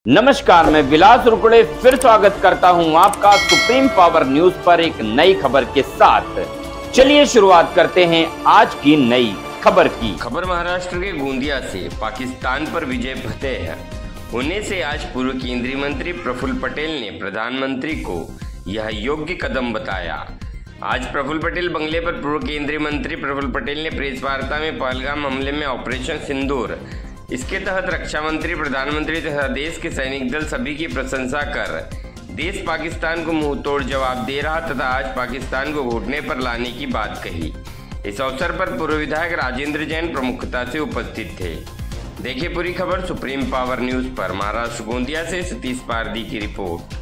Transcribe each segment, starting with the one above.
नमस्कार, मैं विलास रुकड़े फिर स्वागत करता हूं आपका सुप्रीम पावर न्यूज पर एक नई खबर के साथ। चलिए शुरुआत करते हैं आज की नई खबर की। खबर महाराष्ट्र के गोंदिया से पाकिस्तान पर विजय फतेह है। पुणे से आज पूर्व केंद्रीय मंत्री प्रफुल्ल पटेल ने प्रधानमंत्री को यह योग्य कदम बताया। आज प्रफुल्ल पटेल बंगले पर पूर्व केंद्रीय मंत्री प्रफुल्ल पटेल ने प्रेस वार्ता में पहलगाम हमले में ऑपरेशन सिंदूर, इसके तहत रक्षा मंत्री, प्रधानमंत्री तथा देश के सैनिक दल सभी की प्रशंसा कर देश पाकिस्तान को मुंहतोड़ जवाब दे रहा तथा आज पाकिस्तान को घुटने पर लाने की बात कही। इस अवसर पर पूर्व विधायक राजेंद्र जैन प्रमुखता से उपस्थित थे। देखिए पूरी खबर सुप्रीम पावर न्यूज पर। महाराष्ट्र गोंदिया से सतीश पारदी की रिपोर्ट।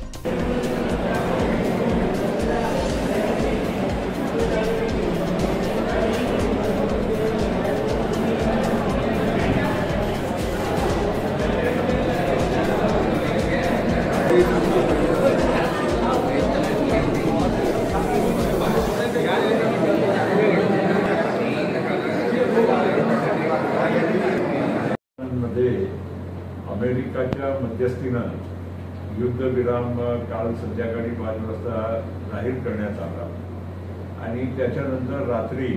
मध्ये अमेरिकाच्या मध्यस्थीनं युद्धविराम काल संध्याकाळी 5 वाजता जाहीर करण्यात आला आणि त्याच्यानंतर रात्री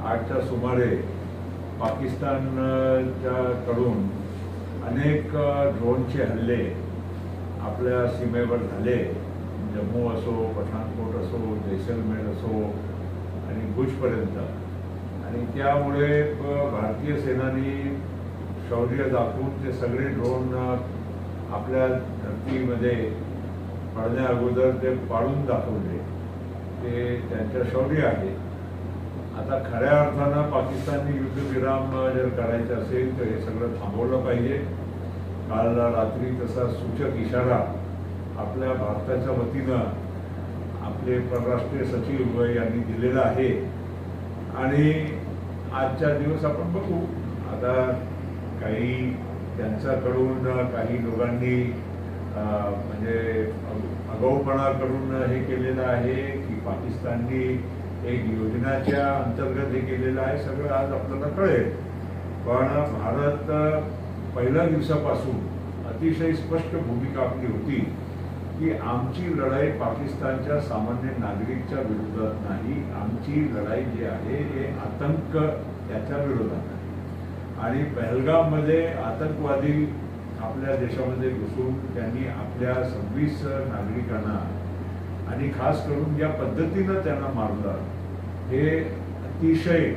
8च्या सुमारे पाकिस्तानच्या कडून अनेक ड्रोनचे हल्ले आपल्या सीमेवर झाले। जम्मू असो, पठाणकोट असो, जैसलमेर असो आणि भुजपर्यंत, आणि त्यामुळे भारतीय सेनानी शौर्य दाखवून ते सगळे ड्रोन आपल्या धरतीमध्ये पडण्या अगोदर ते पाडून दाखवले। ते त्यांचं शौर्य आहे। आता खऱ्या अर्थानं पाकिस्तानने युद्धविराम जर करायचा असेल तर हे सगळं थांबवलं पाहिजे। काल रात्री तसा सूचक इशारा आपल्या भारताच्या वतीनं आपले परराष्ट्र सचिव यांनी दिलेला आहे आणि आजच्या दिवस आपण बघू। आता काही त्यांच्याकडून काही लोकांनी म्हणजे आगाऊपणा करून हे केलेलं आहे की पाकिस्ताननी एक योजनेच्या अंतर्गत हे केलेलं आहे। सगळं आज आपल्याला कळेल, पण भारत पहिल्या दिवसापासून अतिशय स्पष्ट भूमिका आपली होती की आमची लढाई पाकिस्तानच्या सामान्य नागरिकच्या विरोधात नाही, आमची लढाई जी आहे हे आतंक त्याच्या विरोधात आहे। आणि पहलगाममध्ये आतंकवादी आपल्या देशामध्ये घुसून त्यांनी आपल्या 26 नागरिकांना आणि खास करून ज्या पद्धतीनं त्यांना मारलं हे अतिशय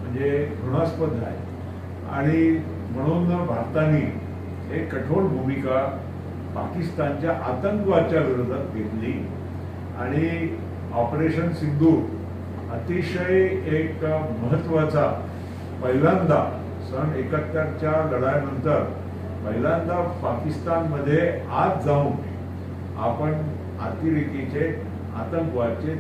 म्हणजे घृणास्पद आहे। आणि म्हणून भारताने एक कठोर भूमिका पाकिस्तानच्या आतंकवादाच्या विरोधात घेतली आणि ऑपरेशन सिंदूर अतिशय एक महत्त्वाचा, पहिल्यांदा सन 71च्या लढाईनंतर पहिल्यांदा पाकिस्तानमध्ये आज जाऊन आपण अतिरेकीचे, आतंकवादाचे